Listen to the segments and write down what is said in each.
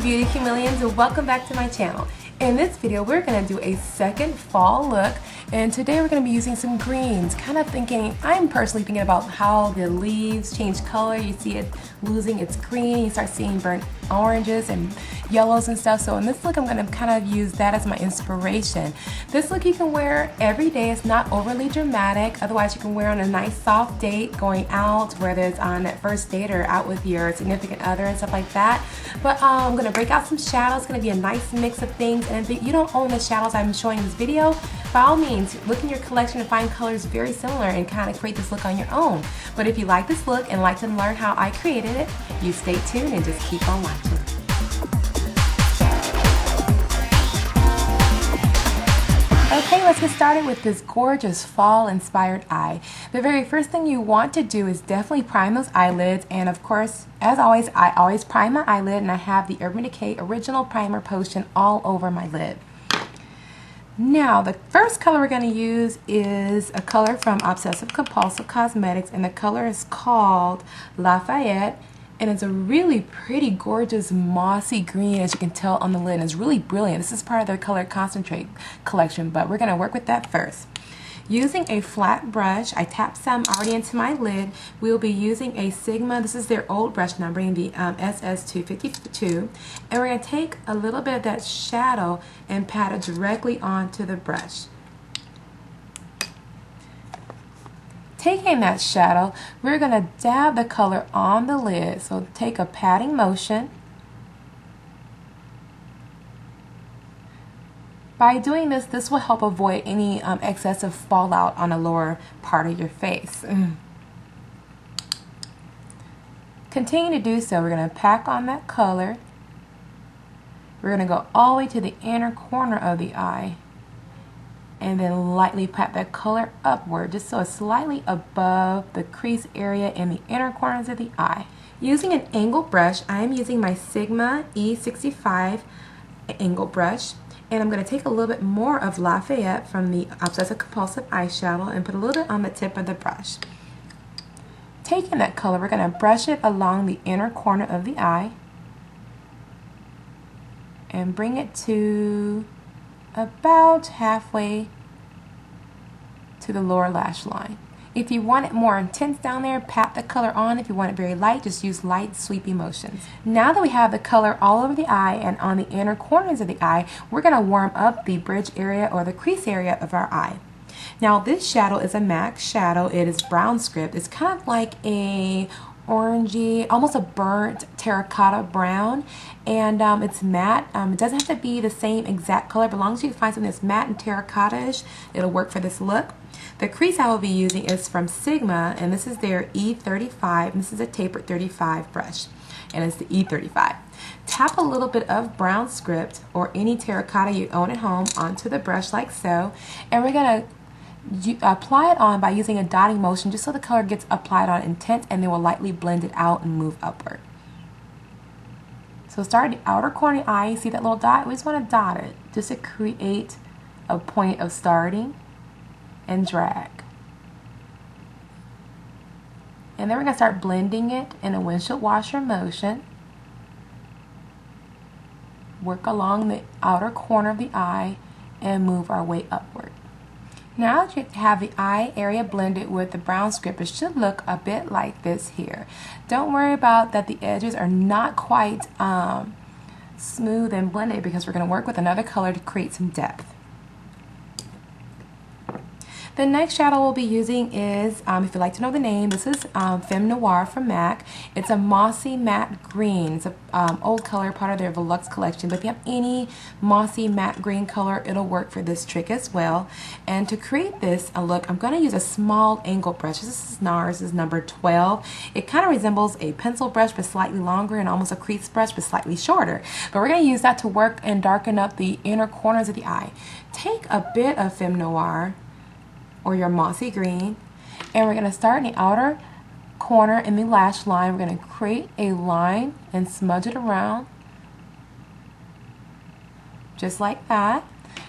beauty chameleons, and welcome back to my channel. In this video we're going to do a second fall look, and today we're going to be using some greens. I'm personally thinking about how the leaves change color. You see it losing its green, you start seeing burnt oranges and yellows and stuff. So in this look I'm going to kind of use that as my inspiration. This look you can wear every day. It's not overly dramatic. Otherwise you can wear on a nice soft date, going out, whether it's on that first date or out with your significant other and stuff like that. But I'm going to break out some shadows. It's going to be a nice mix of things. And if you don't own the shadows I'm showing in this video, by all means, look in your collection and find colors very similar and kind of create this look on your own. But if you like this look and like to learn how I created it, you stay tuned and just keep on watching. Okay, let's get started with this gorgeous fall-inspired eye. The very first thing you want to do is definitely prime those eyelids, and of course, as always, I always prime my eyelid, and I have the Urban Decay Original Primer Potion all over my lid. Now, the first color we're going to use is a color from Obsessive Compulsive Cosmetics, and the color is called Lafayette. And it's a really pretty, gorgeous, mossy green, as you can tell on the lid. And it's really brilliant. This is part of their color concentrate collection, but we're going to work with that first. Using a flat brush, I tapped some already into my lid. We'll be using a Sigma. This is their old brush numbering, the SS252. And we're going to take a little bit of that shadow and pat it directly onto the brush. Taking that shadow, we're going to dab the color on the lid. So take a patting motion. By doing this, this will help avoid any excessive fallout on the lower part of your face. Continue to do so. We're going to pack on that color. We're going to go all the way to the inner corner of the eye, and then lightly pat that color upward just so it's slightly above the crease area in the inner corners of the eye. Using an angle brush, I am using my Sigma E65 angle brush, and I'm going to take a little bit more of Lafayette from the Obsessive Compulsive eyeshadow and put a little bit on the tip of the brush. Taking that color, we're going to brush it along the inner corner of the eye and bring it to about halfway to the lower lash line. If you want it more intense down there, pat the color on. If you want it very light, just use light sweepy motions. Now that we have the color all over the eye and on the inner corners of the eye, we're going to warm up the bridge area or the crease area of our eye. Now this shadow is a MAC shadow. It is brown script. It's kind of like a orangey, almost a burnt terracotta brown, and it's matte. It doesn't have to be the same exact color, but as long as you can find something that's matte and terracotta-ish, it'll work for this look. The crease I will be using is from Sigma, and this is their E35, and this is a tapered 35 brush, and it's the E35. Tap a little bit of brown script or any terracotta you own at home onto the brush like so, and we're going to apply it on by using a dotting motion just so the color gets applied on intense, and then we'll lightly blend it out and move upward. So start at the outer corner of the eye. You see that little dot? We just want to dot it just to create a point of starting and drag. And then we're going to start blending it in a windshield washer motion. Work along the outer corner of the eye and move our way upward. Now that you have the eye area blended with the brown script, it should look a bit like this here. Don't worry about that the edges are not quite smooth and blended, because we're going to work with another color to create some depth. The next shadow we'll be using is, if you'd like to know the name, this is Femme Noir from MAC. It's a mossy matte green. It's an old color, part of their Volux collection. But if you have any mossy matte green color, it'll work for this trick as well. And to create this look, I'm going to use a small angle brush. This is NARS, is number 12. It kind of resembles a pencil brush, but slightly longer, and almost a crease brush, but slightly shorter. But we're going to use that to work and darken up the inner corners of the eye. Take a bit of Femme Noir, or your mossy green, and we're going to start in the outer corner in the lash line. We're going to create a line and smudge it around just like that,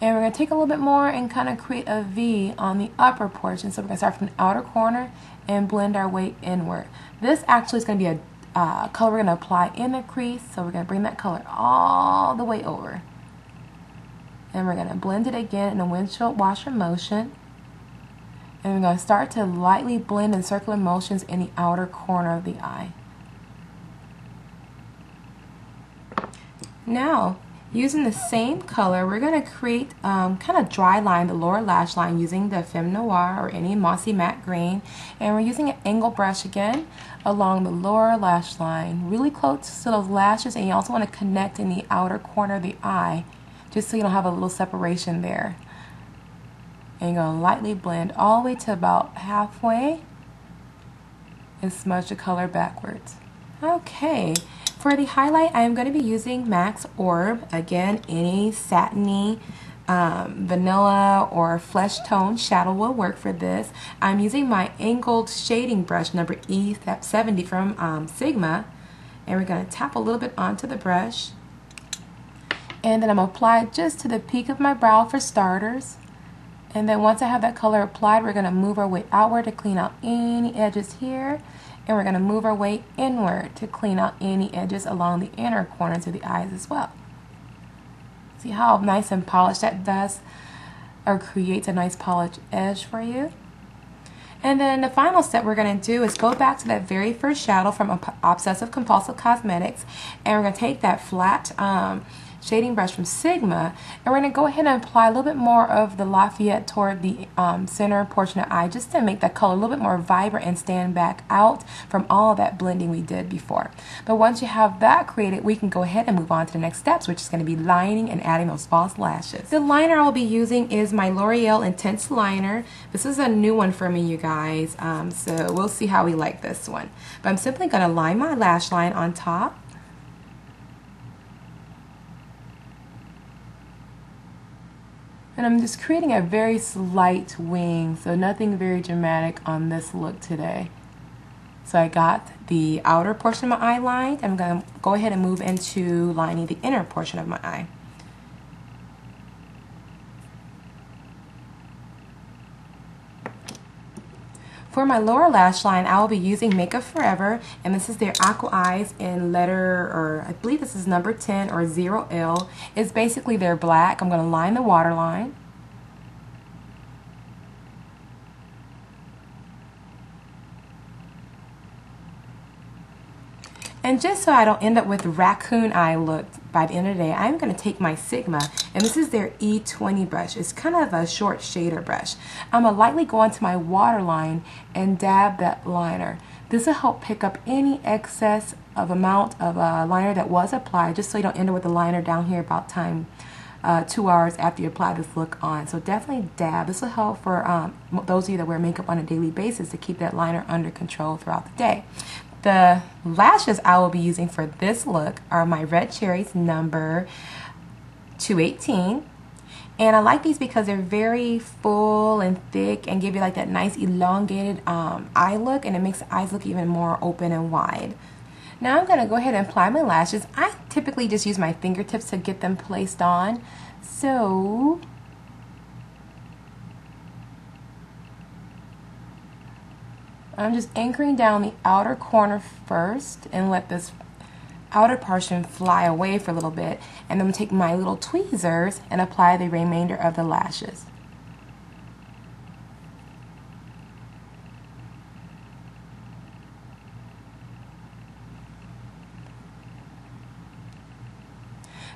and we're going to take a little bit more and kind of create a V on the upper portion. So we're going to start from the outer corner and blend our way inward. This actually is going to be color we're going to apply in the crease. So we're going to bring that color all the way over. And we're going to blend it again in a windshield washer motion. And we're going to start to lightly blend in circular motions in the outer corner of the eye. Now, using the same color, we're going to create kind of dry line, the lower lash line, using the Femme Noir or any Mossy Matte Green. And we're using an angle brush again along the lower lash line, really close to those lashes, and you also want to connect in the outer corner of the eye, just so you don't have a little separation there. And you're going to lightly blend all the way to about halfway and smudge the color backwards. Okay. For the highlight, I am going to be using MAC's Orb. Again, any satiny, vanilla, or flesh tone shadow will work for this. I'm using my angled shading brush, number E70 from Sigma. And we're going to tap a little bit onto the brush. And then I'm going to apply it just to the peak of my brow for starters. And then once I have that color applied, we're going to move our way outward to clean out any edges here. And we're going to move our way inward to clean out any edges along the inner corners of the eyes as well. See how nice and polished that does, or creates a nice polished edge for you. And then the final step we're going to do is go back to that very first shadow from Obsessive Compulsive Cosmetics, and we're going to take that flat shading brush from Sigma, and we're going to go ahead and apply a little bit more of the Lafayette toward the center portion of the eye, just to make that color a little bit more vibrant and stand back out from all that blending we did before. But once you have that created, we can go ahead and move on to the next steps, which is going to be lining and adding those false lashes. The liner I'll be using is my L'Oreal Intense Liner. This is a new one for me, you guys, so we'll see how we like this one. But I'm simply going to line my lash line on top. And I'm just creating a very slight wing, so nothing very dramatic on this look today. So I got the outer portion of my eye lined. I'm going to go ahead and move into lining the inner portion of my eye. For my lower lash line, I will be using Makeup Forever, and this is their Aqua Eyes in letter, or I believe this is number 10 or 0L. It's basically their black. I'm going to line the waterline. And just so I don't end up with raccoon eye look by the end of the day, I'm going to take my Sigma, and this is their E20 brush. It's kind of a short shader brush. I'm going to lightly go onto my waterline and dab that liner. This will help pick up any excess of amount of liner that was applied, just so you don't end up with the liner down here about time 2 hours after you apply this look on. So definitely dab. This will help for those of you that wear makeup on a daily basis to keep that liner under control throughout the day. The lashes I will be using for this look are my Red Cherries number 218. And I like these because they're very full and thick and give you like that nice elongated eye look, and it makes the eyes look even more open and wide. Now I'm going to go ahead and apply my lashes. I typically just use my fingertips to get them placed on. So I'm just anchoring down the outer corner first and let this outer portion fly away for a little bit, and then take my little tweezers and apply the remainder of the lashes.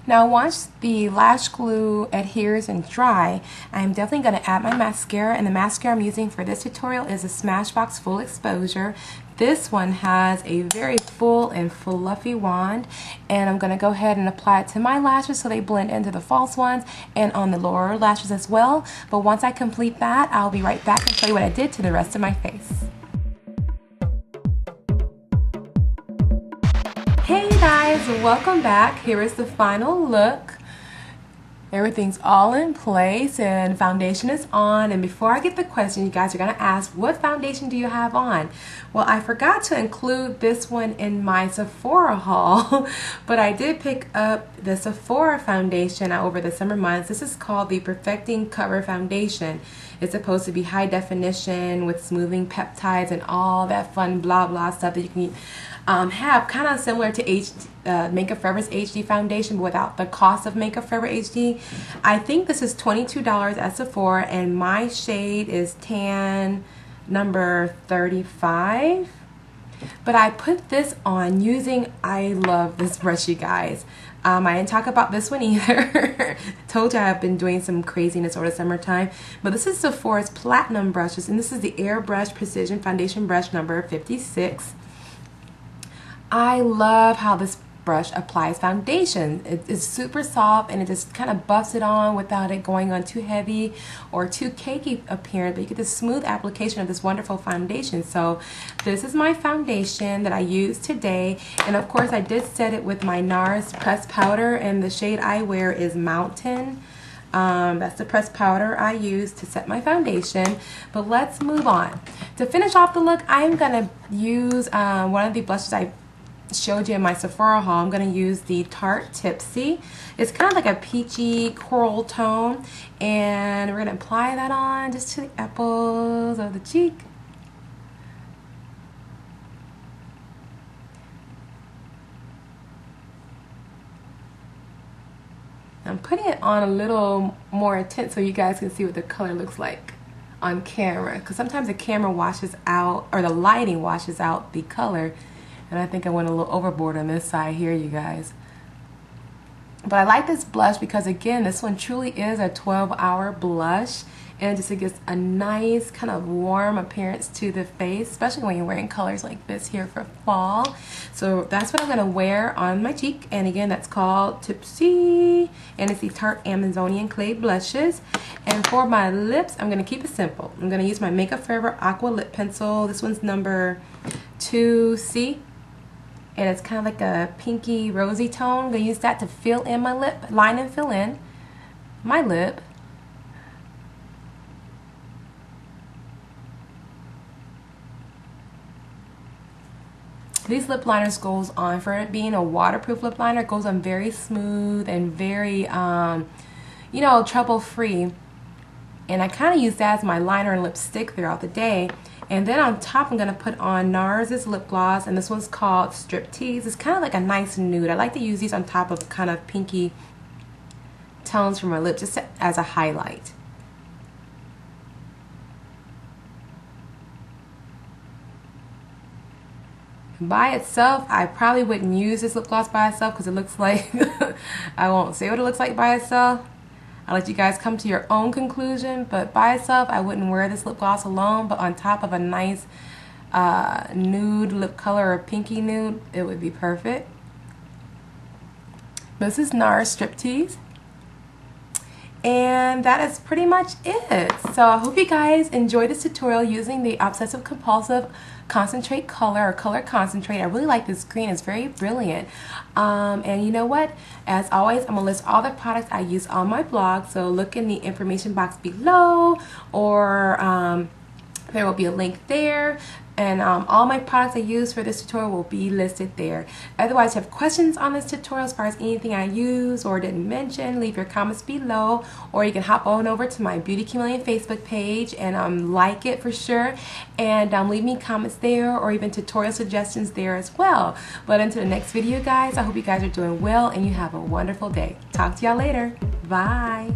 Now once the lash glue adheres and dry, I'm definitely going to add my mascara, and the mascara I'm using for this tutorial is a Smashbox Full Exposure. This one has a very full and fluffy wand, and I'm going to go ahead and apply it to my lashes so they blend into the false ones and on the lower lashes as well. But once I complete that, I'll be right back and show you what I did to the rest of my face. Hey guys, welcome back. Here is the final look. Everything's all in place and foundation is on. And before I get the question, you guys are going to ask, what foundation do you have on? Well, I forgot to include this one in my Sephora haul, but I did pick up the Sephora foundation over the summer months. This is called the Perfecting Cover Foundation. It's supposed to be high definition with smoothing peptides and all that fun blah blah stuff that you can have, kind of similar to Makeup Forever's HD foundation, but without the cost of Makeup Forever HD. I think this is $22 at Sephora, and my shade is tan number 35. But I put this on using, I love this brush, you guys. I didn't talk about this one either. Told you I've been doing some craziness over the summertime. But this is Sephora's Platinum brushes, and this is the Airbrush Precision Foundation Brush number 56. I love how this brush applies foundation. It's super soft and it just kind of buffs it on without it going on too heavy or too cakey appearance, but you get this smooth application of this wonderful foundation. So this is my foundation that I used today, and of course I did set it with my NARS pressed powder, and the shade I wear is Mountain. That's the pressed powder I use to set my foundation. But let's move on. To finish off the look, I'm gonna use one of the blushes I showed you in my Sephora haul. I'm going to use the Tarte Tipsy. It's kind of like a peachy coral tone, and we're going to apply that on just to the apples of the cheek. I'm putting it on a little more intense so you guys can see what the color looks like on camera, because sometimes the camera washes out, or the lighting washes out the color. And I think I went a little overboard on this side here, you guys. But I like this blush because, again, this one truly is a 12-hour blush. And it gives a nice kind of warm appearance to the face, especially when you're wearing colors like this here for fall. So that's what I'm going to wear on my cheek. And again, that's called Tipsy. And it's the Tarte Amazonian Clay Blushes. And for my lips, I'm going to keep it simple. I'm going to use my Makeup Forever Aqua Lip Pencil. This one's number 2C. And it's kind of like a pinky rosy tone. I'm going to use that to fill in my lip, line and fill in my lip. These lip liners goes on, for it being a waterproof lip liner, it goes on very smooth and very, you know, trouble free. And I kind of use that as my liner and lipstick throughout the day. And then on top, I'm going to put on NARS's lip gloss, and this one's called Striptease. It's kind of like a nice nude. I like to use these on top of kind of pinky tones for my lips, just as a highlight. By itself, I probably wouldn't use this lip gloss by itself because it looks like, I won't say what it looks like by itself. I'll let you guys come to your own conclusion, but by itself, I wouldn't wear this lip gloss alone, but on top of a nice nude lip color or pinky nude, it would be perfect. This is NARS Striptease. And that is pretty much it. So I hope you guys enjoyed this tutorial using the Obsessive Compulsive Concentrate Color, or Color Concentrate. I really like this green. It's very brilliant. And you know what? As always, I'm going to list all the products I use on my blog. So look in the information box below, or there will be a link there. And all my products I use for this tutorial will be listed there. Otherwise, if you have questions on this tutorial as far as anything I use or didn't mention, leave your comments below. Or you can hop on over to my Beauty Chameleon Facebook page and like it for sure. And leave me comments there, or even tutorial suggestions there as well. But until the next video, guys, I hope you guys are doing well and you have a wonderful day. Talk to y'all later. Bye.